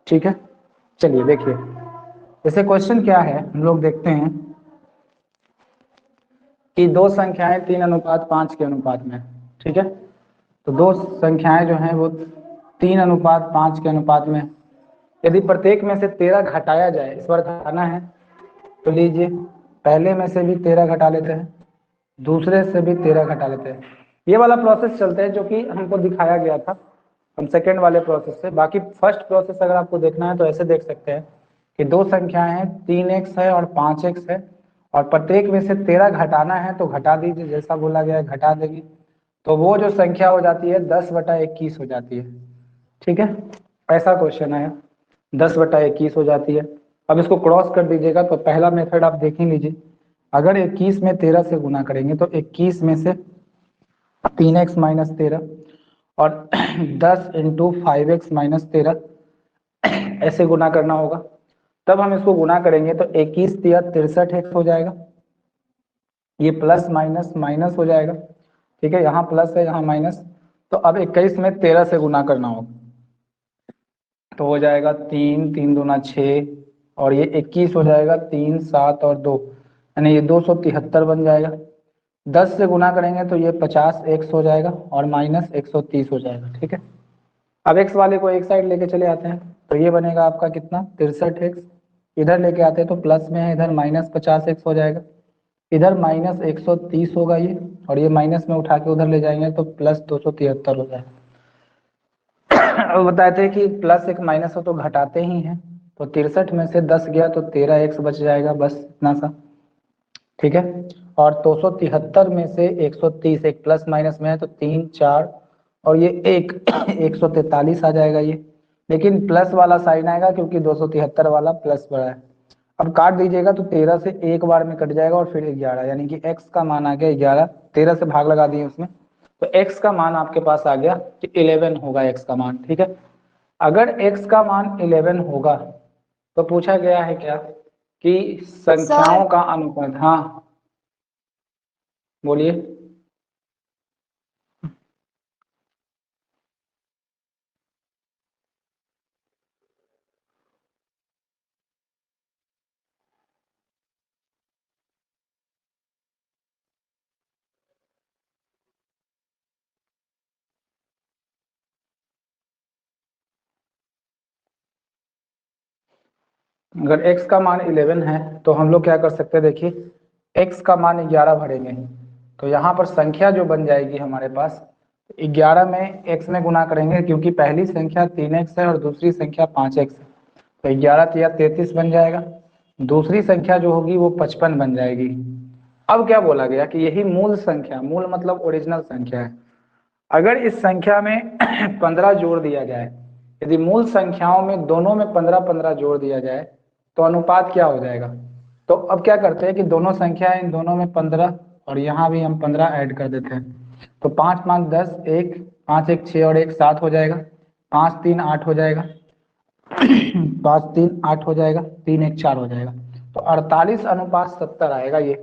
ठीक है, चलिए देखिए जैसे क्वेश्चन क्या है हम लोग देखते हैं कि दो संख्याएं 3:5 के अनुपात में, ठीक है। तो दो संख्याएं जो हैं वो 3:5 के अनुपात में, यदि प्रत्येक में से 13 घटाया जाए, इस बार घटाना है तो लीजिए पहले में से भी 13 घटा लेते हैं, दूसरे से भी 13 घटा लेते हैं। ये वाला प्रोसेस चलते हैं जो कि हमको दिखाया गया था हम सेकेंड वाले प्रोसेस से। बाकी फर्स्ट प्रोसेस अगर आपको देखना है तो ऐसे देख सकते हैं कि दो संख्याएं हैं, 3x है और 5x है, और प्रत्येक में से 13 घटाना है तो घटा दीजिए, जैसा बोला गया है घटा देगी, तो वो जो संख्या हो जाती है 10/21 हो जाती है। ठीक है, ऐसा क्वेश्चन है, 10/21 हो जाती है। अब इसको क्रॉस कर दीजिएगा तो पहला मेथड आप देख ही लीजिए, अगर 21 में 13 से गुना करेंगे तो 21 में से 3x माइनस 13 और 10 इंटू 5x माइनस 13 ऐसे गुना करना होगा। तब हम इसको गुना करेंगे तो 21 तिया 63x हो जाएगा, ये प्लस माइनस माइनस हो जाएगा। ठीक है, यहाँ प्लस है यहाँ माइनस, तो अब 21 में 13 से गुना करना होगा तो हो जाएगा 3 3 दूना 6 और ये 21 हो जाएगा 3 7 और 2, यानी ये 273 बन जाएगा। 10 से गुना करेंगे तो ये 50x हो जाएगा और माइनस 130 हो जाएगा। ठीक है, अब x वाले को एक साइड लेके चले आते हैं तो ये बनेगा आपका कितना 63x, इधर लेके आते हैं तो प्लस में है, इधर माइनस 50x हो जाएगा, इधर माइनस 130 होगा ये, और ये माइनस में उठा के उधर ले जाएंगे तो प्लस 273 हो जाएगा। अब बताते हैं कि प्लस एक माइनस हो तो घटाते ही हैं, तो 63 में से 10 गया तो 13x बच जाएगा, बस इतना सा। ठीक है, और 273 में से 130, एक प्लस माइनस में है तो 3 4 और ये एक 143 आ जाएगा ये, लेकिन प्लस वाला साइन आएगा क्योंकि 273 वाला प्लस बड़ा है। अब काट दीजिएगा तो 13 से एक बार में कट जाएगा और फिर 11, यानी कि x का मान आ गया 11, 13 से भाग लगा दिए उसमें तो x का मान आपके पास आ गया कि 11 होगा x का मान। ठीक है, अगर x का मान 11 होगा तो पूछा गया है क्या कि संख्याओं का अनुपात। हाँ बोलिए। अगर x का मान 11 है तो हम लोग क्या कर सकते हैं, देखिए x का मान 11 भरेंगे तो यहाँ पर संख्या जो बन जाएगी हमारे पास 11 में x में गुना करेंगे, क्योंकि पहली संख्या 3x है और दूसरी संख्या 5x है, तो 11 तिया 33 बन जाएगा, दूसरी संख्या जो होगी वो 55 बन जाएगी। अब क्या बोला गया कि यही मूल संख्या, मूल मतलब ओरिजिनल संख्या है, अगर इस संख्या में 15 जोड़ दिया जाए, यदि मूल संख्याओं में दोनों में 15-15 जोड़ दिया जाए तो अनुपात क्या हो जाएगा। तो अब क्या करते हैं कि दोनों संख्याएं, इन दोनों में 15 और यहाँ भी हम 15 ऐड कर देते हैं, तो 5 5 10, 1 5 1 6 और 1 7 हो जाएगा, 5 3 8 हो जाएगा 5 3 8 हो जाएगा, 3 1 4 हो जाएगा, तो 48:70 आएगा ये।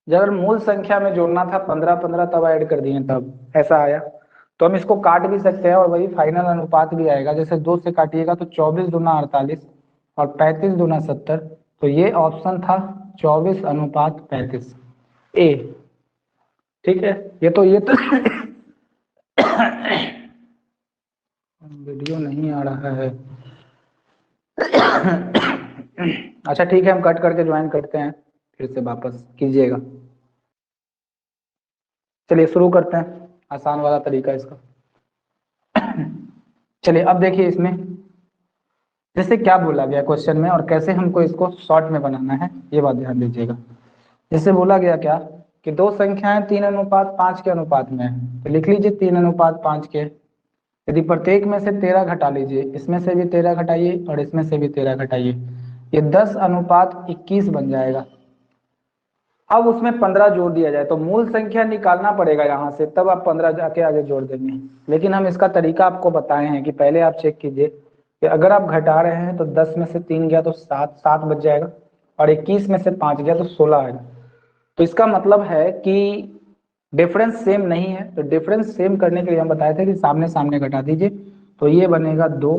जब अगर मूल संख्या में जोड़ना था 15-15 तब ऐड कर दिए तब ऐसा आया, तो हम इसको काट भी सकते हैं और वही फाइनल अनुपात भी आएगा। जैसे 2 से काटिएगा तो 24 दूना 48 और 35 दूना 70, तो ये ऑप्शन था 24:35 ए। ठीक है, ये तो वीडियो नहीं आ रहा है। अच्छा ठीक है, हम कट करके ज्वाइन करते हैं, फिर से वापस कीजिएगा। चलिए शुरू करते हैं, आसान वाला तरीका इसका। चलिए अब देखिए इसमें जैसे क्या बोला गया क्वेश्चन में और कैसे हमको इसको शॉर्ट में बनाना है, ये बात ध्यान दीजिएगा। जैसे बोला गया क्या कि दो संख्याएं 3:5 के अनुपात में है, तो लिख लीजिए 3:5 के, यदि प्रत्येक में से 13 घटा लीजिए, इसमें से भी 13 घटाइए और इसमें से भी 13 घटाइए, ये 10:21 बन जाएगा। अब उसमें 15 जोड़ दिया जाए तो मूल संख्या निकालना पड़ेगा यहाँ से, तब आप 15 जाके आगे जोड़ देंगे, लेकिन हम इसका तरीका आपको बताए हैं कि पहले आप चेक कीजिए कि अगर आप घटा रहे हैं तो 10 में से 3 गया तो 7 7 बच जाएगा, और 21 में से 5 गया तो 16 आएगा। तो इसका मतलब है कि डिफरेंस सेम नहीं है, तो डिफरेंस सेम करने के लिए हम बताए थे कि सामने सामने घटा दीजिए, तो ये बनेगा 2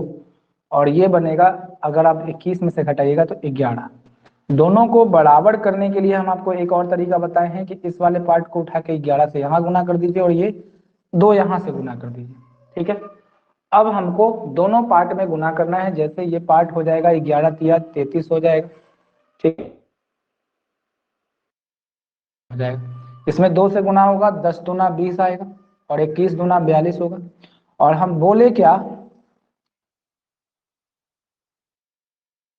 और ये बनेगा, अगर आप 21 में से घटाइएगा तो 11। दोनों को बराबर करने के लिए हम आपको एक और तरीका बताए हैं कि इस वाले पार्ट को उठा के 11 से यहाँ गुना कर दीजिए और ये 2 यहाँ से गुना कर दीजिए। ठीक है, अब हमको दोनों पार्ट में गुना करना है। जैसे ये पार्ट हो जाएगा 11 तिया 33 हो जाएगा। ठीक हो जाएगा, इसमें 2 से गुना होगा, 10 दूना 20 आएगा और 21 दूना 42 होगा। और हम बोले क्या,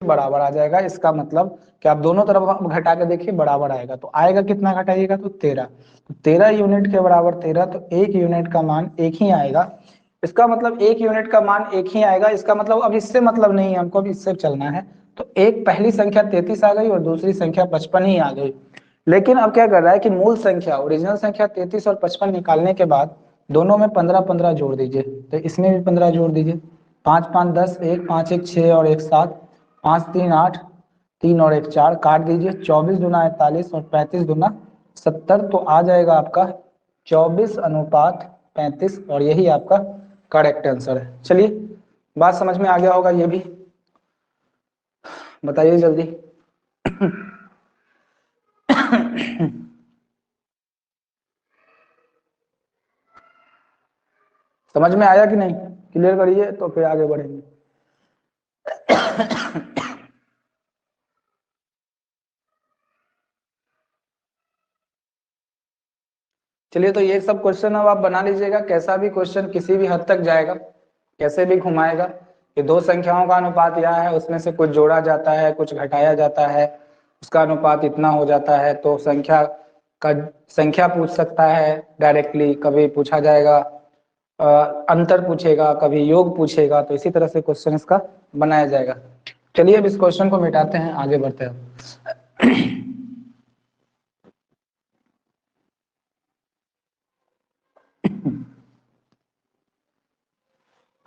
बराबर आ जाएगा। इसका मतलब कि आप दोनों तरफ घटा के देखिए बराबर आएगा। तो आएगा कितना घटाइएगा तो 13। तो 13 यूनिट के बराबर 13, तो 1 यूनिट का मान 1 ही आएगा। इसका मतलब 1 यूनिट का मान 1 ही आएगा। इसका मतलब अब इससे मतलब नहीं है हमको, अब इससे चलना है। तो एक पहली संख्या 33 आ गई और दूसरी संख्या 55 ही आ गई। लेकिन अब क्या कर रहा है कि मूल संख्या ओरिजिनल संख्या 33 और 55 निकालने के बाद दोनों में 15-15 जोड़ दीजिए। तो इसमें भी 15 जोड़ दीजिए। 5 5 10, 1 5 1 6 और 1 7, 5 3 8, 3 और 1 4, काट दीजिए। 24 दूना 48 और 35 दूना 70, तो आ जाएगा आपका 24:35 और यही आपका करेक्ट आंसर है। चलिए, बात समझ में आ गया होगा ये भी, बताइए जल्दी। समझ में आया कि नहीं, क्लियर करिए तो फिर आगे बढ़ेंगे। चलिए, तो ये सब क्वेश्चन अब आप बना लीजिएगा। कैसा भी क्वेश्चन किसी भी हद तक जाएगा, कैसे भी घुमाएगा कि दो संख्याओं का अनुपात यह है, उसमें से कुछ जोड़ा जाता है कुछ घटाया जाता है, उसका अनुपात इतना हो जाता है, तो संख्या का संख्या पूछ सकता है डायरेक्टली, कभी पूछा जाएगा अंतर पूछेगा, कभी योग पूछेगा। तो इसी तरह से क्वेश्चन इसका बनाया जाएगा। चलिए अब इस क्वेश्चन को मिटाते हैं, आगे बढ़ते हैं।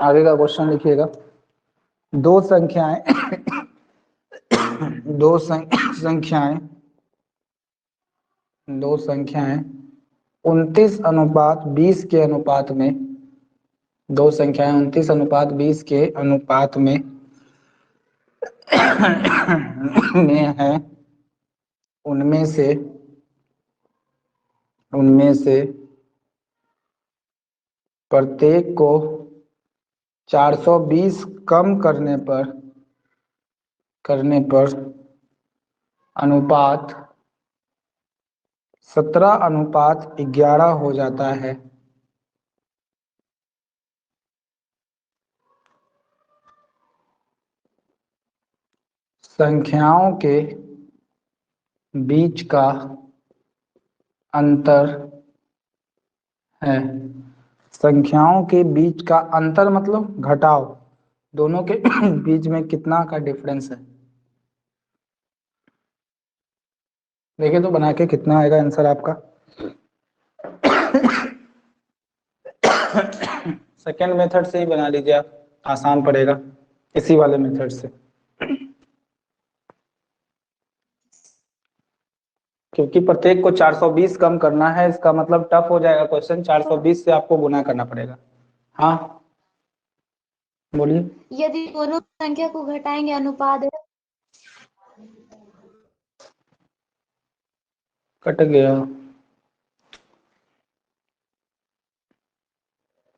आगे का क्वेश्चन लिखिएगा। दो संख्याएं संख्याएं दो संख्याएं 29:20 के अनुपात में, दो संख्याएं 29:20 के अनुपात में में है। उनमें से प्रत्येक को 420 कम करने पर अनुपात 17:11 हो जाता है। संख्याओं के बीच का अंतर है। संख्याओं के बीच का अंतर मतलब घटाव, दोनों के बीच में कितना का डिफरेंस है। देखिए तो बना के कितना आएगा आंसर आपका। सेकेंड मेथड से ही बना लीजिए आप, आसान पड़ेगा इसी वाले मेथड से, क्योंकि प्रत्येक को 420 कम करना है। इसका मतलब टफ हो जाएगा क्वेश्चन, 420 से आपको गुना करना पड़ेगा। हाँ बोलिए। यदि दोनों संख्या को घटाएंगे अनुपात है। कट गया।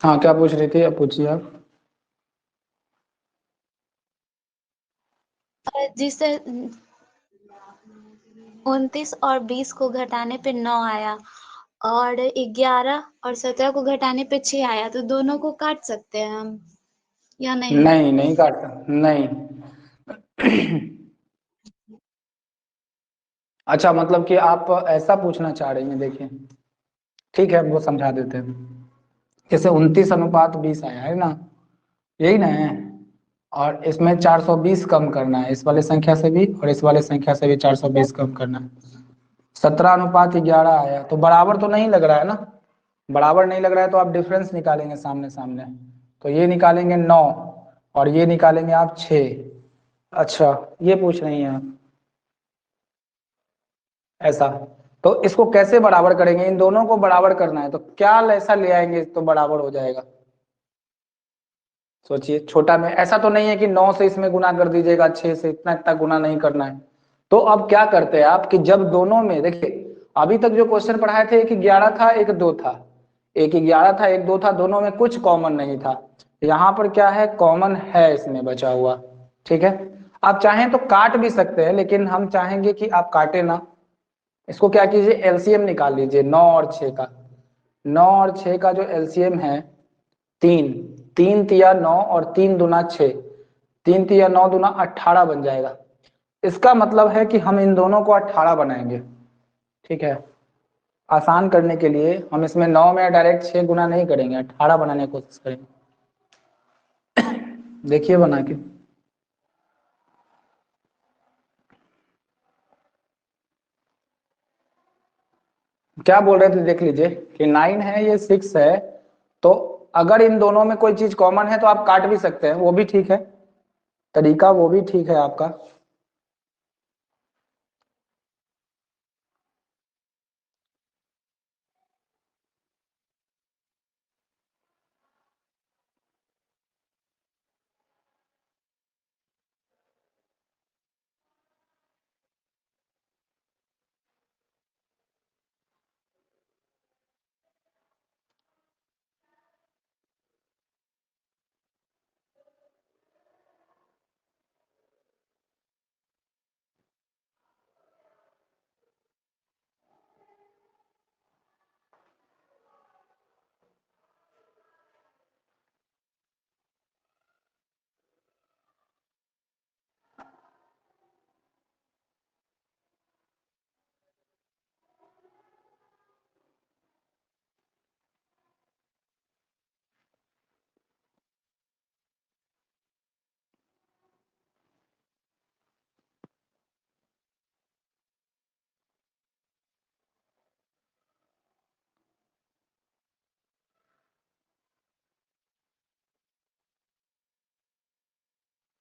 हाँ क्या पूछ रही थी, अब पूछिए आप। जिससे 29 और 20 को घटाने पे 9 आया और 11 और 17 को घटाने पे 6 आया, तो दोनों को काट सकते हैं हम या नहीं? नहीं नहीं काटता, नहीं। अच्छा, मतलब कि आप ऐसा पूछना चाह रही हैं, देखिए ठीक है हम वो समझा देते हैं। जैसे 29:20 आया है ना, यही ना है, और इसमें 420 कम करना है, इस वाले संख्या से भी और इस वाले संख्या से भी 420 कम करना है। 17:11 आया, तो बराबर तो नहीं लग रहा है ना, बराबर नहीं लग रहा है तो आप डिफरेंस निकालेंगे सामने सामने। तो ये निकालेंगे 9 और ये निकालेंगे आप 6। अच्छा ये पूछ रही हैं आप, ऐसा। तो इसको कैसे बराबर करेंगे, इन दोनों को बराबर करना है तो क्या ऐसा ले आएंगे तो बराबर हो जाएगा। सोचिए, छोटा में ऐसा तो नहीं है कि 9 से इसमें गुना कर दीजिएगा, 6 से इतना इतना गुना नहीं करना है। तो अब क्या करते हैं आप कि जब दोनों में देखिए, अभी तक जो क्वेश्चन पढ़ाए थे एक 11 था एक 2 था, एक 11 था एक 2 था, दोनों में कुछ कॉमन नहीं था। यहाँ पर क्या है, कॉमन है इसमें बचा हुआ। ठीक है, आप चाहें तो काट भी सकते हैं, लेकिन हम चाहेंगे कि आप काटे ना। इसको क्या कीजिए, एलसीएम निकाल लीजिए 9 और 6 का। 9 और 6 का जो एलसीएम है 3, 3 तिया 9 और 3 दूना 6, 3 तिया 9 दूना 18 बन जाएगा। इसका मतलब है कि हम इन दोनों को 18 बनाएंगे। ठीक है, आसान करने के लिए हम इसमें 9 में डायरेक्ट 6 गुना नहीं करेंगे, 18 बनाने की कोशिश करेंगे। देखिए बना के, क्या बोल रहे थे देख लीजिए कि 9 है ये 6 है, तो अगर इन दोनों में कोई चीज कॉमन है तो आप काट भी सकते हैं, वो भी ठीक है, तरीका वो भी ठीक है आपका।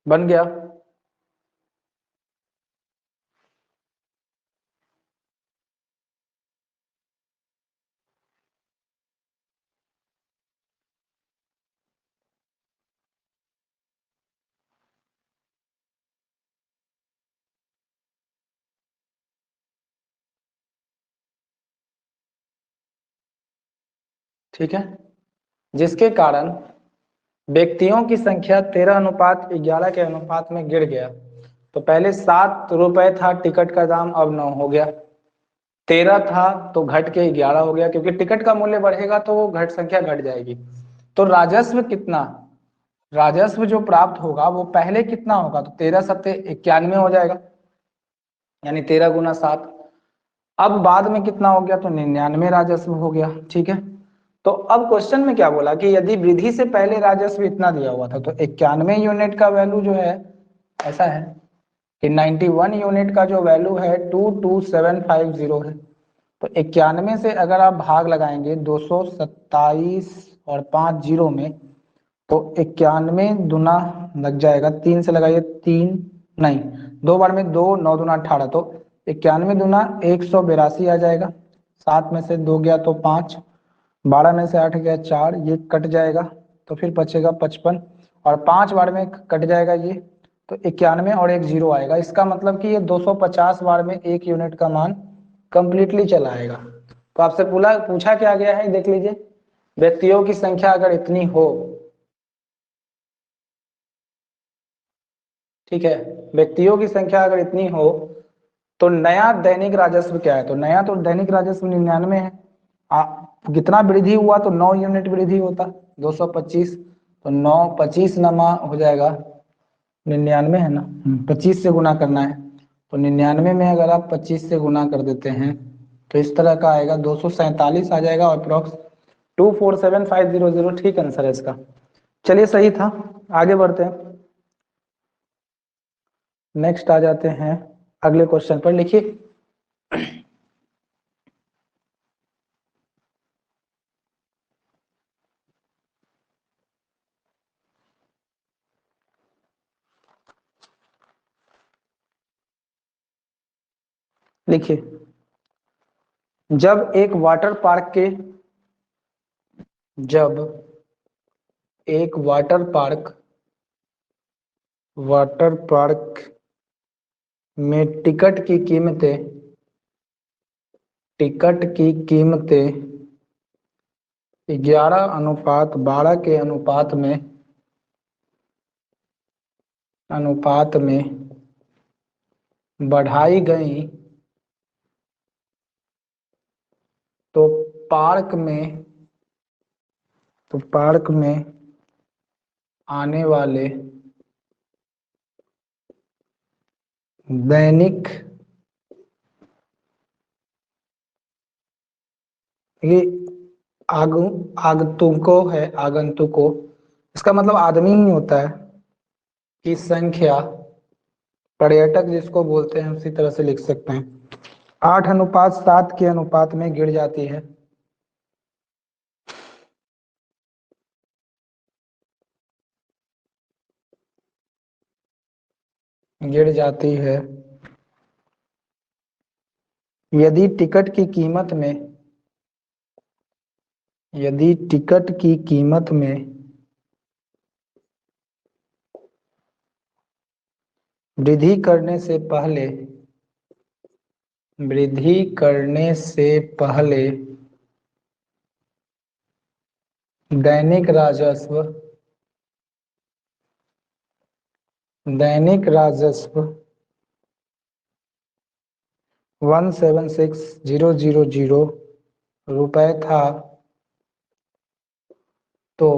बन गया। ठीक है, जिसके कारण व्यक्तियों की संख्या 13:11 के अनुपात में गिर गया। तो पहले 7 रुपए था टिकट का दाम, अब 9 हो गया। 13 था तो घट के 11 हो गया, क्योंकि टिकट का मूल्य बढ़ेगा तो वो संख्या घट जाएगी। तो राजस्व कितना, राजस्व जो प्राप्त होगा वो पहले कितना होगा, तो 13 सत्ते 91 हो जाएगा, यानी 13 गुना 7। अब बाद में कितना हो गया, तो 99 राजस्व हो गया। ठीक है, तो अब क्वेश्चन में क्या बोला कि यदि वृद्धि से पहले राजस्व इतना दिया हुआ था, तो 91 यूनिट का वैल्यू जो है ऐसा है कि 91 यूनिट का जो वैल्यू है 22750 है। तो 91 से अगर आप भाग लगाएंगे 227 और 5 जीरो में, तो 91 दुना लग जाएगा, 3 से लगाइए 3, नहीं 2 बार में 2, 9 दुना 18, तो 91 दुना 182 आ जाएगा। 7 में से 2 गया तो 5, 12 में से 8 गया 4, ये कट जाएगा तो फिर बचेगा 55, और 5 बार में कट जाएगा ये, तो 91 और एक जीरो आएगा। इसका मतलब कि ये 250 बार में 1 यूनिट का मान कंप्लीटली चला आएगा। तो आपसे पूछा क्या गया है, देख लीजिए, व्यक्तियों की संख्या अगर इतनी हो, ठीक है, व्यक्तियों की संख्या अगर इतनी हो, तो नया दैनिक राजस्व क्या है, तो नया तो दैनिक राजस्व 99 है। कितना वृद्धि हुआ, तो 9 यूनिट वृद्धि होता, 225, तो 9 25 नमा हो जाएगा 99 है ना, 25 से गुना करना है, तो 99 में अगर आप 25 से गुना कर देते हैं तो इस तरह का आएगा, 247 आ जाएगा, और अप्रोक्स 247500 ठीक आंसर है इसका। चलिए सही था, आगे बढ़ते हैं, नेक्स्ट आ जाते हैं अगले क्वेश्चन पर। लिखिए, लिखिए, जब एक वाटर पार्क के जब एक वाटर पार्क में टिकट की कीमतें 11:12 के अनुपात में बढ़ाई गई तो पार्क में आने वाले दैनिक, ये आगंतुकों, इसका मतलब आदमी ही होता है, की संख्या, पर्यटक जिसको बोलते हैं उसी तरह से लिख सकते हैं, 8:7 के अनुपात में गिर जाती है। यदि टिकट की कीमत में वृद्धि करने से पहले दैनिक राजस्व 176,000 रुपए था, तो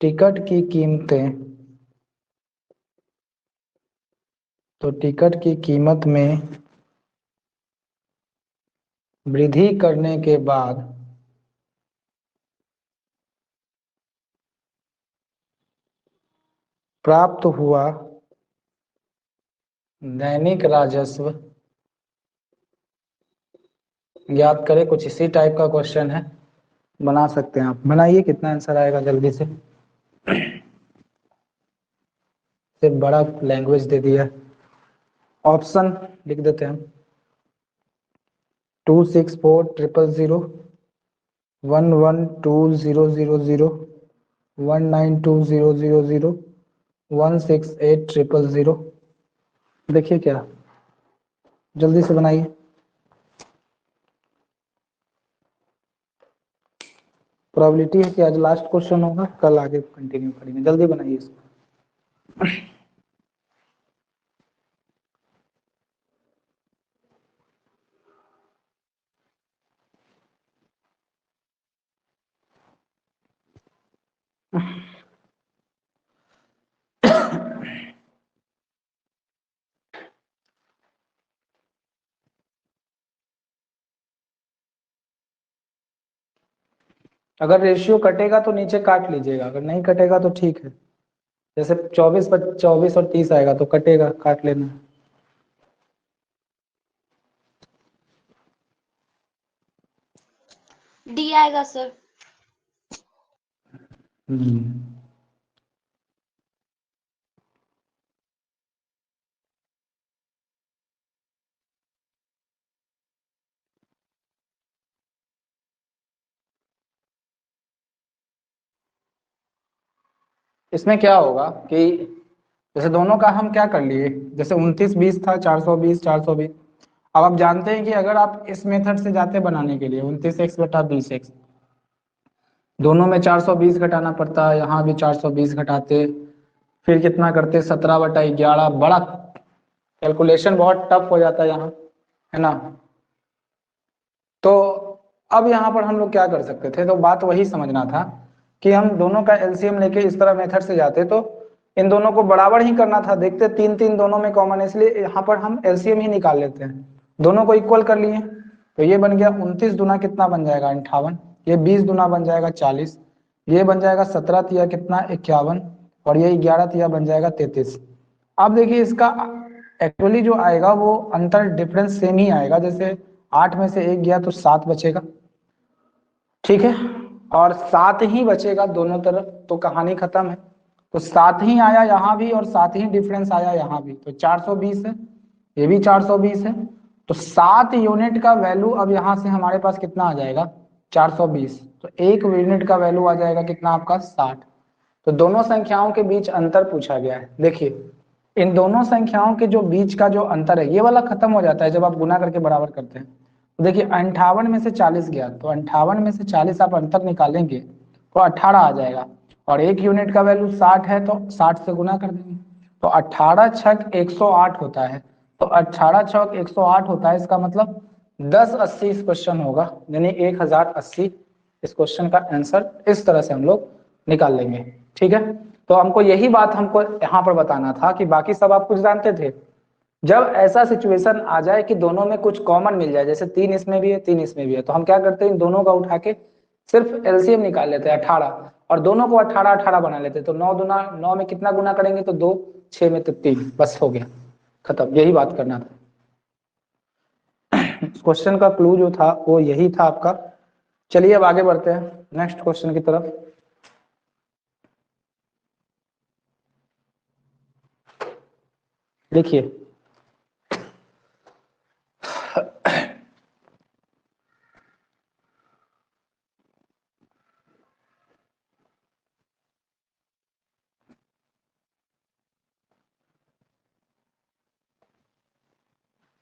टिकट की कीमत में वृद्धि करने के बाद प्राप्त हुआ दैनिक राजस्व, याद करें, कुछ इसी टाइप का क्वेश्चन है, बना सकते हैं आप। बनाइए, कितना आंसर आएगा जल्दी से। सिर्फ बड़ा लैंग्वेज दे दिया। ऑप्शन लिख देते हैं, 264,000, 112,000, 192,000, 168,000। देखिए क्या, जल्दी से बनाइए। प्रोबेबिलिटी है कि आज लास्ट क्वेश्चन होगा, कल आगे कंटिन्यू करेंगे। जल्दी बनाइए इसको। अगर रेशियो कटेगा तो नीचे काट लीजिएगा, अगर नहीं कटेगा तो ठीक है। जैसे 24 और 30 आएगा तो कटेगा, काट लेना। डी आएगा सर। इसमें क्या होगा कि जैसे दोनों का हम क्या कर लिए, जैसे 29-20 था, 420 420। अब आप जानते हैं कि अगर आप इस मेथड से जाते बनाने के लिए 29x बटा 20x, दोनों में 420 घटाना पड़ता है, यहाँ भी 420 घटाते, फिर कितना करते 17/11। बड़ा कैलकुलेशन बहुत टफ हो जाता है यहाँ, है ना। तो अब यहाँ पर हम लोग क्या कर सकते थे, तो बात वही समझना था कि हम दोनों का एलसीएम लेके इस तरह मेथड से जाते तो इन दोनों को बराबर ही करना था। देखते 3-3 दोनों में कॉमन है, इसलिए यहाँ पर हम एलसीएम ही निकाल लेते हैं। दोनों को इक्वल कर लिए, तो ये बन गया 29 दूना कितना बन जाएगा 58, ये 20 दूना बन जाएगा 40, ये बन जाएगा 17 तिया कितना 51, और ये 11 तिया बन जाएगा 33। अब देखिए इसका एक्चुअली जो आएगा वो अंतर डिफरेंस सेम ही आएगा, जैसे 8 में से 1 गया तो 7 बचेगा, ठीक है, और 7 ही बचेगा दोनों तरफ, तो कहानी खत्म है। तो 7 ही आया यहाँ भी और 7 ही डिफरेंस आया यहाँ भी, तो 420 है, ये भी 420 है। तो 7 यूनिट का वैल्यू अब यहाँ से हमारे पास कितना आ जाएगा 420, तो 1 यूनिट का वैल्यू आ जाएगा कितना आपका 60। तो दोनों संख्याओं के बीच अंतर पूछा गया है। देखिए इन दोनों संख्याओं के जो बीच का जो अंतर है ये वाला खत्म हो जाता है जब आप गुना करके बराबर करते हैं। तो देखिए 58 में से 40 गया, तो 58 में से 40 आप अंतर निकालेंगे तो 18 आ जाएगा, और 1 यूनिट का वैल्यू 60 है तो 60 से गुना कर देंगे, तो 18 छक 108 होता है। तो 18 छक 108 होता है, इसका मतलब 1080 इस क्वेश्चन होगा, यानी 1080 इस क्वेश्चन का आंसर इस तरह से हम लोग निकाल लेंगे। ठीक है, तो हमको यही बात हमको यहाँ पर बताना था कि बाकी सब आप कुछ जानते थे। जब ऐसा सिचुएशन आ जाए कि दोनों में कुछ कॉमन मिल जाए, जैसे 3 इसमें भी है 3 इसमें भी है, तो हम क्या करते हैं इन दोनों का उठा के सिर्फ एलसीएम निकाल लेते हैं 18, और दोनों को 18 18 बना लेते हैं। तो 9 दूना 9 में कितना गुना करेंगे तो 2, 6 में तो 3, बस हो गया खत्म। यही बात करना था। क्वेश्चन का क्लू जो था वो यही था आपका। चलिए अब आगे बढ़ते हैं नेक्स्ट क्वेश्चन की तरफ। देखिए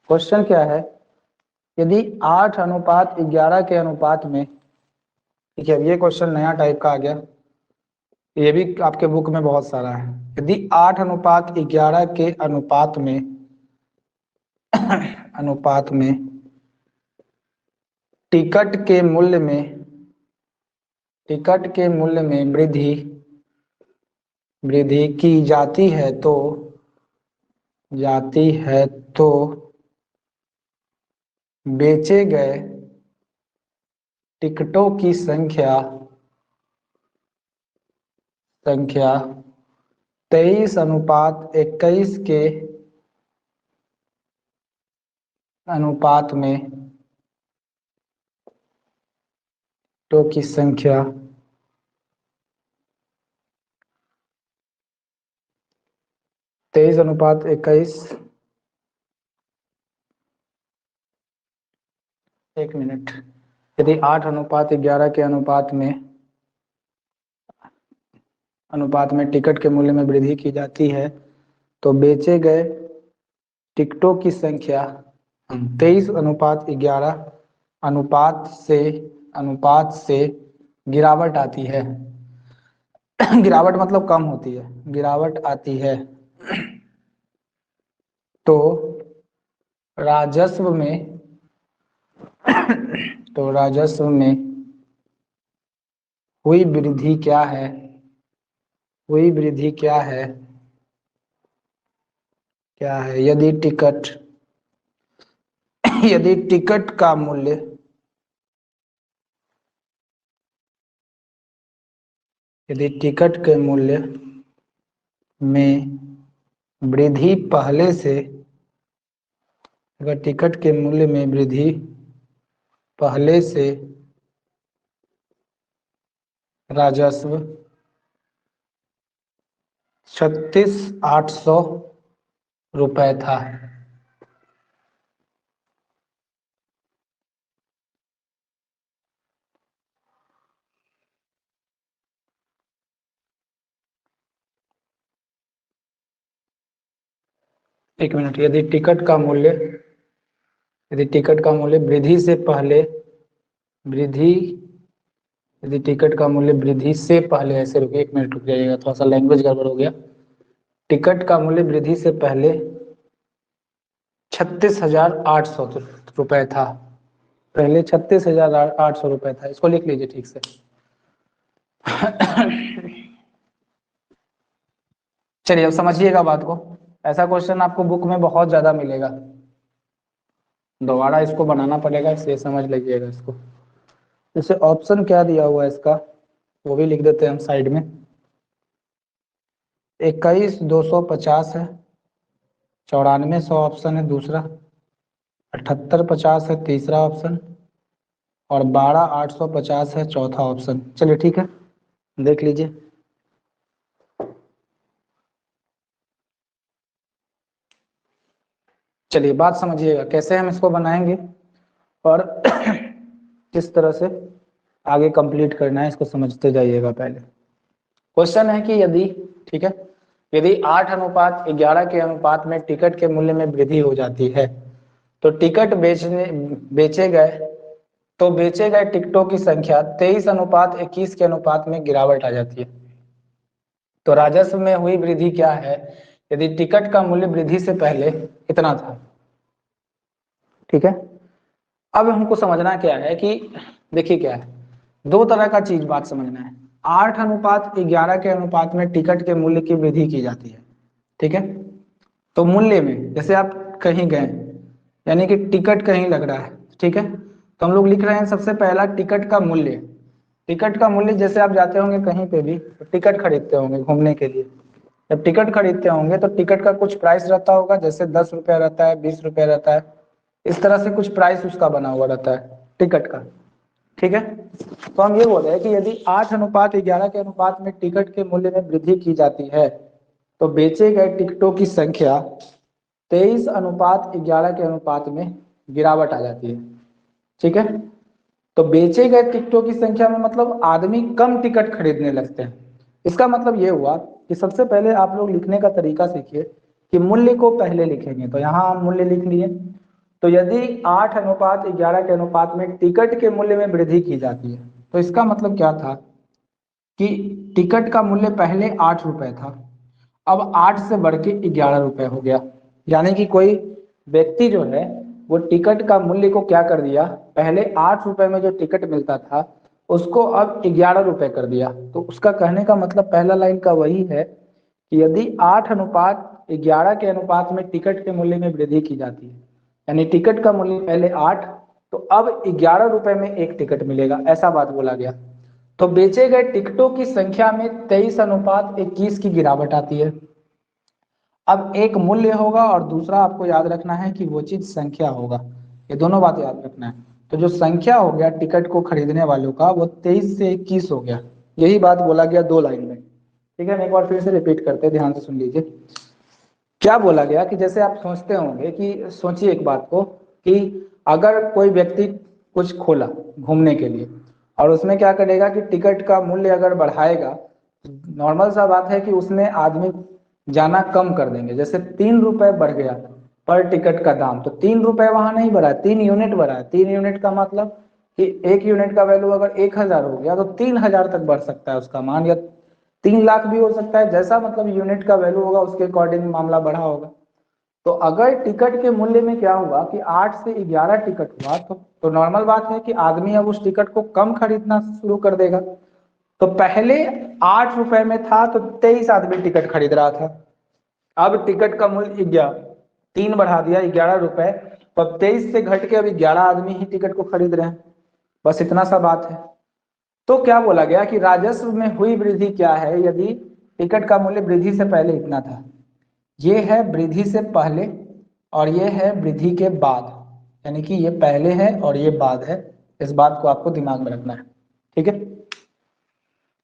क्वेश्चन क्या है, यदि 8:11 के अनुपात में, ठीक है ये क्वेश्चन नया टाइप का आ गया, ये भी आपके बुक में बहुत सारा है। यदि 8:11 के अनुपात में टिकट के मूल्य में वृद्धि की जाती है तो बेचे गए टिकटों की संख्या 23:21 के अनुपात में टिकटों की संख्या 23:21, एक मिनट, यदि 8:11 के अनुपात में टिकट के मूल्य में वृद्धि की जाती है तो बेचे गए टिकटों की संख्या 23:11 अनुपात से गिरावट आती है। गिरावट मतलब कम होती है, गिरावट आती है, तो राजस्व में हुई वृद्धि क्या है, यदि टिकट का मूल्य यदि टिकट के मूल्य में वृद्धि पहले से अगर टिकट के मूल्य में वृद्धि पहले से राजस्व 36,800 रुपए था। एक मिनट, यदि टिकट का मूल्य यदि टिकट का मूल्य वृद्धि से पहले, ऐसे रुकिए एक मिनट रुक जाइएगा, थोड़ा सा लैंग्वेज गड़बड़ हो गया। टिकट का मूल्य वृद्धि से पहले 36,800 रुपए था, पहले 36,800 रुपए था, इसको लिख लीजिए ठीक से। चलिए अब समझिएगा बात को, ऐसा क्वेश्चन आपको बुक में बहुत ज्यादा मिलेगा, दोबारा इसको बनाना पड़ेगा, इसलिए समझ लीजिएगा इसको। जैसे ऑप्शन क्या दिया हुआ है इसका वो भी लिख देते हैं हम साइड में। 21,250 है, 9400 ऑप्शन है दूसरा, 7850 है तीसरा ऑप्शन, और 12,850 है चौथा ऑप्शन। चलिए ठीक है देख लीजिए। चलिए बात समझिएगा कैसे हम इसको बनाएंगे और किस तरह से आगे कंप्लीट करना है, इसको समझते जाइएगा। पहले क्वेश्चन है कि यदि, ठीक है, यदि 8:11 के अनुपात में टिकट के मूल्य में वृद्धि हो जाती है तो टिकट बेचे गए टिकटों की संख्या 23:21 के अनुपात में गिरावट आ जाती है। तो राजस्व में हुई वृद्धि क्या है यदि टिकट का मूल्य वृद्धि से पहले इतना था। ठीक है, अब हमको समझना क्या है कि देखिए क्या है, दो तरह का चीज बात समझना है। 8:11 के अनुपात में टिकट के मूल्य की वृद्धि की जाती है। ठीक है, तो मूल्य में जैसे आप कहीं गए, यानी कि टिकट कहीं लग रहा है, ठीक है, तो हम लोग लिख रहे हैं सबसे पहला टिकट का मूल्य। टिकट का मूल्य जैसे आप जाते होंगे कहीं पे भी तो टिकट खरीदते होंगे घूमने के लिए। जब टिकट खरीदते होंगे तो टिकट का कुछ प्राइस रहता होगा, जैसे 10 रुपया रहता है, 20 रुपया रहता है, इस तरह से कुछ प्राइस उसका बना हुआ रहता है टिकट का। ठीक है, तो हम ये बोल रहे हैं कि यदि 8:11 के अनुपात में टिकट के मूल्य में वृद्धि की जाती है तो बेचे गए टिकटों की संख्या 23:11 के अनुपात में गिरावट आ जाती है। ठीक है, तो बेचे गए टिकटों की संख्या में मतलब आदमी कम टिकट खरीदने लगते हैं। इसका मतलब ये हुआ कि सबसे पहले आप लोग लिखने का तरीका सीखिए कि मूल्य को पहले लिखेंगे। तो यहाँ हम मूल्य लिख लिए। तो यदि 8:11 के अनुपात में टिकट के मूल्य में वृद्धि की जाती है तो इसका मतलब क्या था कि टिकट का मूल्य पहले 8 रुपए था, अब 8 से बढ़ के 11 रुपए हो गया। यानी कि कोई व्यक्ति जो है वो टिकट का मूल्य को क्या कर दिया, पहले 8 रुपए में जो टिकट मिलता था उसको अब 11 रुपए कर दिया। तो उसका कहने का मतलब पहला लाइन का वही है कि यदि 8:11 के अनुपात में टिकट के मूल्य में वृद्धि की जाती है, यानी टिकट का मूल्य पहले 8 तो अब 11 रुपए में एक टिकट मिलेगा, ऐसा बात बोला गया। तो बेचे गए टिकटों की संख्या में 23:21 की गिरावट आती है। अब एक मूल्य होगा और दूसरा आपको याद रखना है कि वो चीज संख्या होगा, ये दोनों बात याद रखना है। तो जो संख्या हो गया टिकट को खरीदने वालों का वो 23 से 21 हो गया, यही बात बोला गया 2 लाइन में। ठीक है, हम एक बार फिर से रिपीट करते हैं, ध्यान से सुन लीजिए। क्या बोला गया कि जैसे आप सोचते होंगे कि सोचिए एक बात को कि अगर कोई व्यक्ति कुछ खोला घूमने के लिए और उसमें क्या करेगा कि टिकट का मूल्य अगर बढ़ाएगा, नॉर्मल सा बात है कि उसमें आदमी जाना कम कर देंगे। जैसे 3 रुपए बढ़ गया पर टिकट का दाम, तो 3 रुपए वहां नहीं बढ़ा, 3 यूनिट बढ़ा है। 3 यूनिट का मतलब कि 1 यूनिट का वैल्यू अगर 1,000 हो गया तो 3,000 तक बढ़ सकता है उसका मान, या 3 लाख भी हो सकता है। जैसा मतलब यूनिट का वैल्यू होगा उसके अकॉर्डिंग मामला बढ़ा होगा। तो अगर टिकट के मूल्य में क्या हुआ कि 8 से 11 टिकट हुआ तो नॉर्मल बात है कि आदमी अब उस टिकट को कम खरीदना शुरू कर देगा। तो पहले 8 रुपए में था तो 23 आदमी टिकट खरीद रहा था, अब टिकट का मूल्य 11, 3 बढ़ा दिया 11 रुपए, तो अब 23 से घट के अभी 11 आदमी ही टिकट को खरीद रहे हैं। बस इतना सा बात है। तो क्या बोला गया कि राजस्व में हुई वृद्धि क्या है यदि टिकट का मूल्य वृद्धि से पहले इतना था। ये है वृद्धि से पहले और ये है वृद्धि के बाद, यानी कि ये पहले है और ये बाद है। इस बात को आपको दिमाग में रखना है। ठीक है,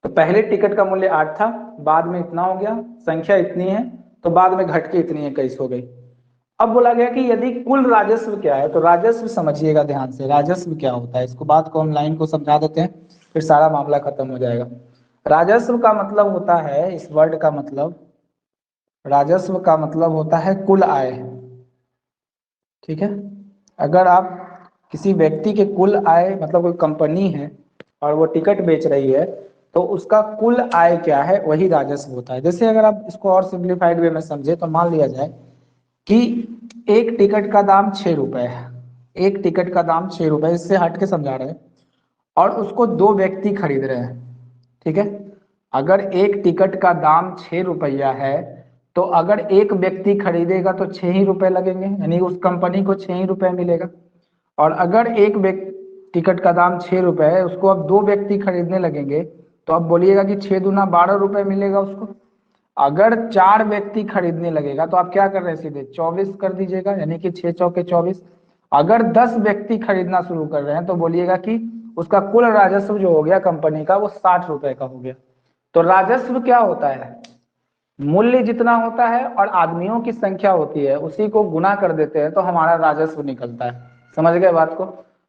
तो पहले टिकट का मूल्य 8 था, बाद में इतना हो गया, संख्या इतनी है, तो बाद में घट के इतनी 21 हो गई। अब बोला गया कि यदि कुल राजस्व क्या है, तो राजस्व समझिएगा ध्यान से, राजस्व क्या होता है, इसको बात को हम लाइन को समझा देते हैं फिर सारा मामला खत्म हो जाएगा। राजस्व का मतलब होता है, इस वर्ड का मतलब, राजस्व का मतलब होता है कुल आय। ठीक है, अगर आप किसी व्यक्ति के कुल आय, मतलब कोई कंपनी है और वो टिकट बेच रही है तो उसका कुल आय क्या है वही राजस्व होता है। जैसे अगर आप इसको और सिंप्लीफाइड वे में समझे तो मान लिया जाए कि एक टिकट का दाम 6 रुपए है, एक टिकट का दाम 6 रुपए, इससे हट के समझा रहे हैं, और उसको 2 व्यक्ति खरीद रहे हैं। ठीक है, अगर एक टिकट का दाम 6 रुपया है तो अगर एक व्यक्ति खरीदेगा तो 6 ही रुपए लगेंगे, यानी उस कंपनी को 6 ही रुपए मिलेगा। और अगर एक व्यक्ति टिकट का दाम 6 रुपए है, उसको अब 2 व्यक्ति खरीदने लगेंगे तो अब बोलिएगा कि 6 दूना 12 रुपए मिलेगा उसको। अगर 4 व्यक्ति खरीदने लगेगा तो आप क्या कर रहे हैं, सीधे 24 कर दीजिएगा, यानी कि 6 चौके 24। अगर 10 व्यक्ति खरीदना शुरू कर रहे हैं तो बोलिएगा कि उसका कुल राजस्व जो हो गया कंपनी का वो 60 रुपए का हो गया। तो राजस्व क्या होता है, मूल्य जितना होता है और आदमियों की संख्या होती है उसी को गुना कर देते हैं तो हमारा राजस्व निकलता है। समझ गए बात को।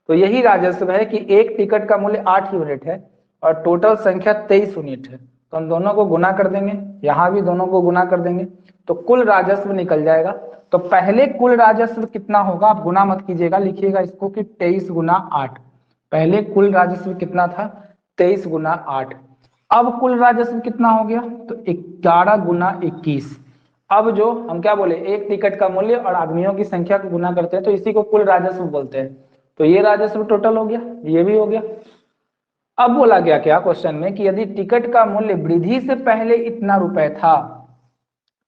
तो यही राजस्व है कि एक टिकट का मूल्य 8 यूनिट है और टोटल संख्या 23 यूनिट है। तो हम दोनों को गुना कर देंगे, यहाँ भी दोनों को गुना कर देंगे तो कुल राजस्व निकल जाएगा। तो पहले कुल राजस्व कितना होगा, आप गुना मत कीजिएगा, लिखिएगा इसको कि 23 गुना 8। पहले कुल राजस्व कितना था, 23 गुना 8। अब कुल राजस्व कितना हो गया, तो 11 गुना 21। अब जो हम क्या बोले, एक टिकट का मूल्य और आदमियों की संख्या को गुना करते हैं तो इसी को कुल राजस्व बोलते हैं। तो ये राजस्व टोटल हो गया, ये भी हो गया। अब बोला गया क्या क्वेश्चन में कि यदि टिकट का मूल्य वृद्धि से पहले इतना रुपए था,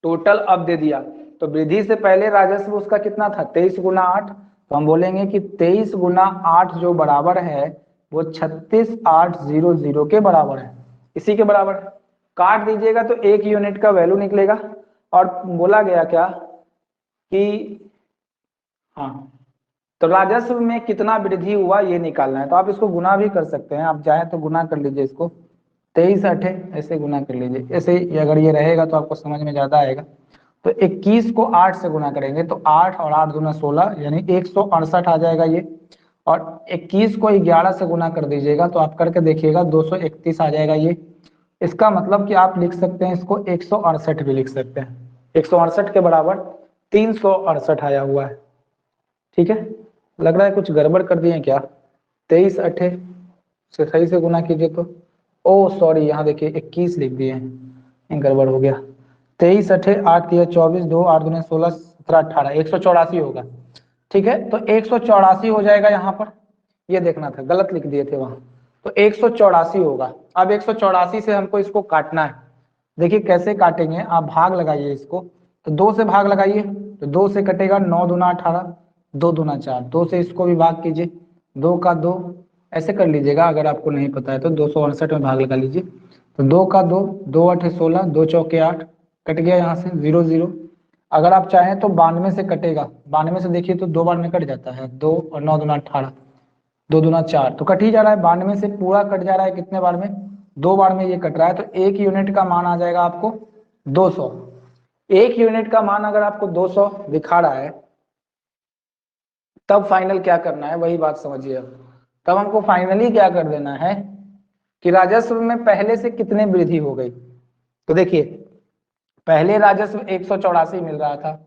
टोटल अब दे दिया, तो वृद्धि से पहले राजस्व उसका कितना था, 23 गुना 8। तो हम बोलेंगे कि 23 गुना 8 जो बराबर है वो 36,800 के बराबर है, इसी के बराबर है। काट दीजिएगा तो 1 यूनिट का वैल्यू निकलेगा। और बोला गया क्या कि हाँ, तो राजस्व में कितना वृद्धि हुआ ये निकालना है। तो आप इसको गुना भी कर सकते हैं, आप चाहें तो गुना कर लीजिए इसको, 23 8 ऐसे गुना कर लीजिए। ऐसे अगर ये रहेगा तो आपको समझ में ज्यादा आएगा। तो 21 को 8 से गुना करेंगे तो 8 और 8 दूना 16 यानी 168 आ जाएगा ये। और 21 को 11 से गुना कर दीजिएगा तो आप करके देखिएगा 231 आ जाएगा ये। इसका मतलब कि आप लिख सकते हैं इसको 168 भी लिख सकते हैं, 168 के बराबर 368 आया हुआ है। ठीक है, लग रहा है कुछ गड़बड़ कर दिए क्या, 23 8 से सही से गुना कीजिए तो, ओ सॉरी यहाँ देखिए 21 लिख दिए हैं, गड़बड़ हो गया। 23 8 8 या 24 2 8 दूनी 16 17 18 184 होगा। ठीक है, तो 184 हो जाएगा यहाँ पर, ये देखना था, गलत लिख दिए थे वहां, तो 184 होगा। अब 184 से हमको इसको काटना है। देखिए कैसे काटेंगे, आप भाग लगाइए इसको, तो 2 से भाग लगाइए तो 2 से कटेगा 9 दूना 18, 2 दूना 4, 2 से इसको भी भाग कीजिए, 2 का 2, ऐसे कर लीजिएगा। अगर आपको नहीं पता है तो 268 में भाग लगा लीजिए, तो 2 का 2, 2 8 16, 2 चौके 8, कट गया यहाँ से 0 0। अगर आप चाहें तो 92 से कटेगा, 92 से देखिए तो 2 बार में कट जाता है, 2 और 9 दूना 18, 2 दूना 4, तो कट ही जा रहा है, 92 से पूरा कट जा रहा है, कितने बार में, 2 बार में ये कट रहा है। तो 1 यूनिट का मान आ जाएगा आपको 200। 1 यूनिट का मान अगर आपको 200 दिखा रहा है तब फाइनल क्या करना है, वही बात समझिए। अब तब हमको फाइनली क्या कर देना है कि राजस्व में पहले से कितने वृद्धि हो गई। तो देखिए पहले राजस्व 184 मिल रहा था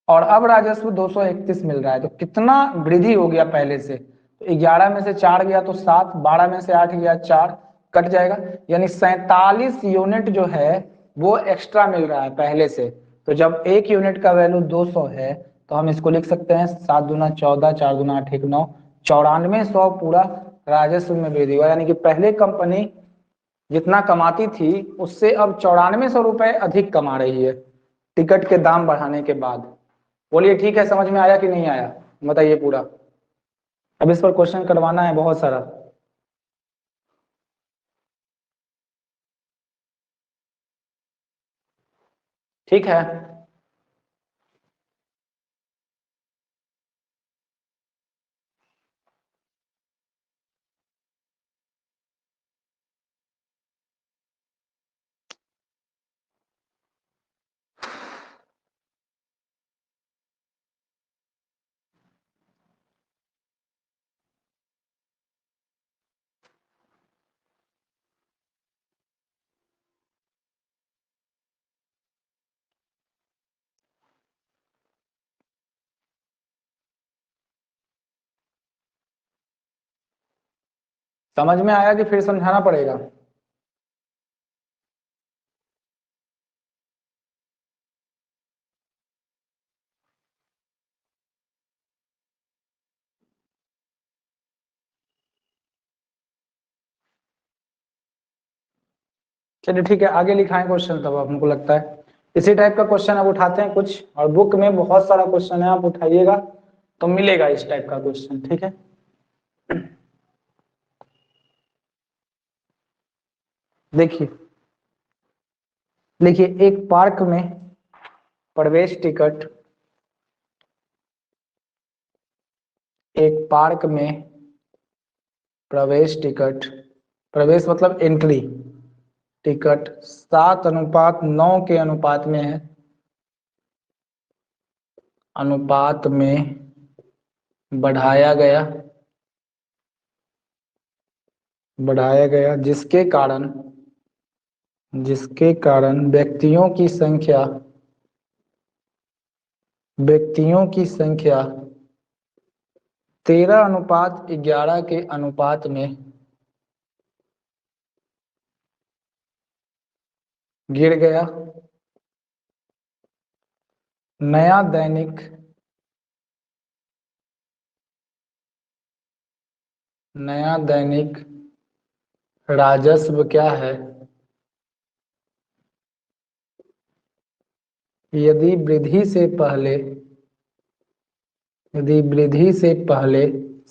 और अब राजस्व 231 मिल रहा है, तो कितना वृद्धि हो गया पहले से। तो 11 में से 4 गया तो 7, 12 में से 8 गया 4, कट जाएगा, यानी 47 यूनिट जो है वो एक्स्ट्रा मिल रहा है पहले से। तो जब 1 यूनिट का वैल्यू 200 है तो हम इसको लिख सकते हैं 7 दूना 14, 4 दूना 8 1 9, 9400 पूरा राजस्व में वृद्धि हुआ। यानी कि पहले कंपनी जितना कमाती थी उससे अब 9400 रुपए अधिक कमा रही है टिकट के दाम बढ़ाने के बाद। बोलिए ठीक है, समझ में आया कि नहीं आया, बताइए पूरा। अब इस पर क्वेश्चन करवाना है बहुत सारा। ठीक है, समझ में आया कि फिर समझाना पड़ेगा। चलिए ठीक है, आगे लिखाएं क्वेश्चन, तब अब हमको लगता है इसी टाइप का क्वेश्चन अब उठाते हैं कुछ, और बुक में बहुत सारा क्वेश्चन है, आप उठाइएगा तो मिलेगा इस टाइप का क्वेश्चन। ठीक है, देखिए देखिए एक पार्क में प्रवेश टिकट, एक पार्क में प्रवेश टिकट, प्रवेश मतलब एंट्री टिकट 7:9 के अनुपात में है, अनुपात में बढ़ाया गया बढ़ाया गया जिसके कारण व्यक्तियों की संख्या 13:11 के अनुपात में गिर गया। नया दैनिक राजस्व क्या है? यदि वृद्धि से पहले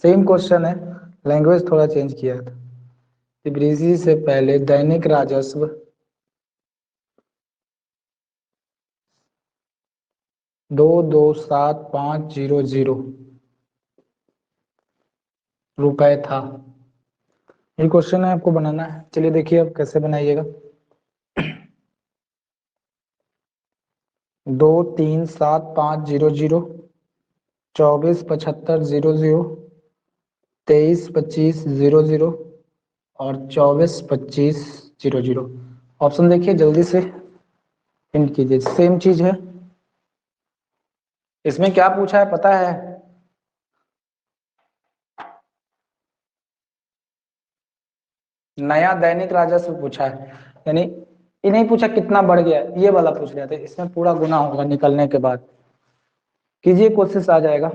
सेम क्वेश्चन है, लैंग्वेज थोड़ा चेंज किया था। वृद्धि से पहले दैनिक राजस्व 2,275,000 रुपए था। ये क्वेश्चन है, आपको बनाना है। चलिए देखिए अब कैसे बनाइएगा। 2,3,7,5,0,0, 24,75,0,0, 23,25,0,0 और 24,25,0,0। ऑप्शन देखिए, जल्दी से हिंट कीजिए। सेम चीज है। इसमें क्या पूछा है पता है? नया दैनिक राजस्व पूछा है, यानी ये नहीं पूछा कितना बढ़ गया, ये वाला पूछ रहे थे। इसमें पूरा गुना होगा निकलने के बाद। कीजिए, कोशिश आ जाएगा।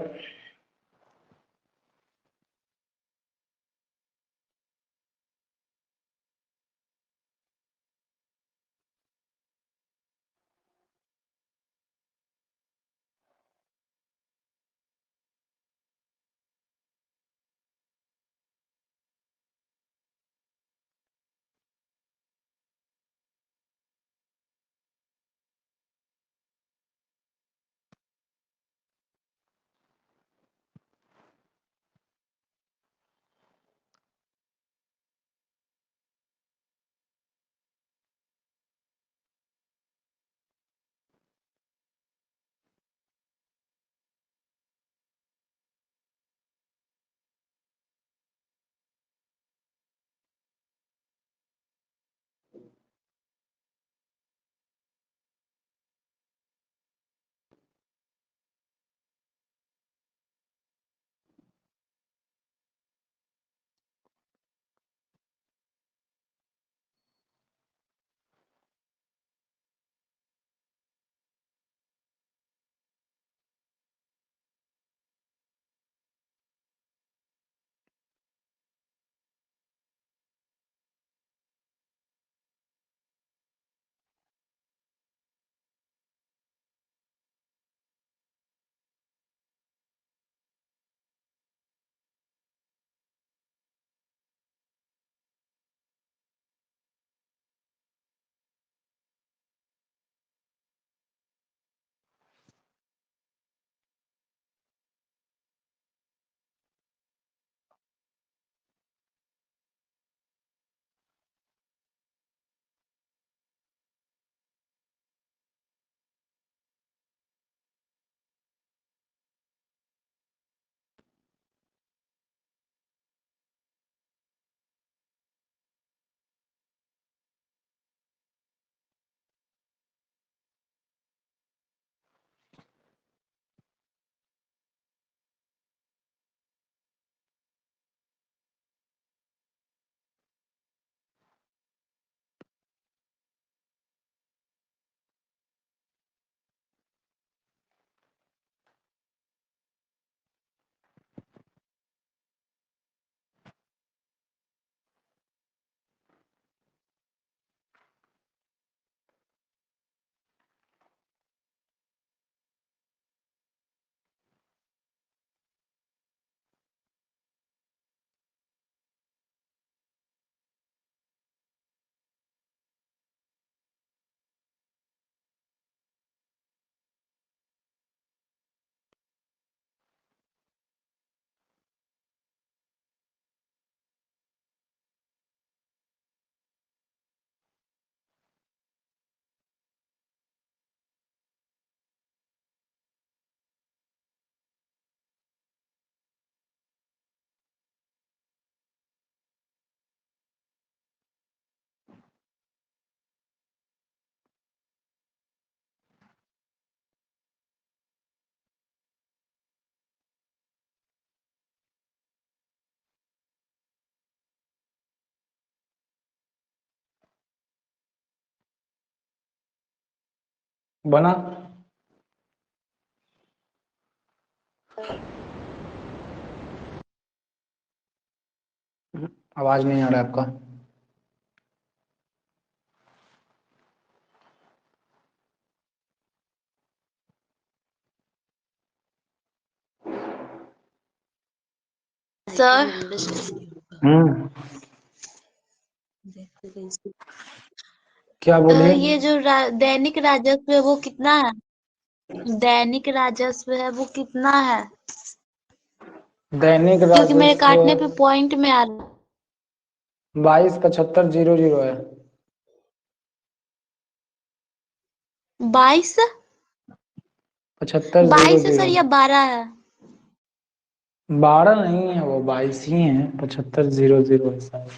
बना? आवाज नहीं आ रहा है आपका। सर क्या बोलिए? ये जो दैनिक राजस्व है वो कितना है? दैनिक राजस्व है वो कितना है? दैनिक क्योंकि मेरे काटने पे राजस्व पॉइंट में आ रहा 22,75,00 है। 22 22 है सर 75,00। या 12 है? 12 नहीं है, वो 22 ही है, 75,00 है शायद।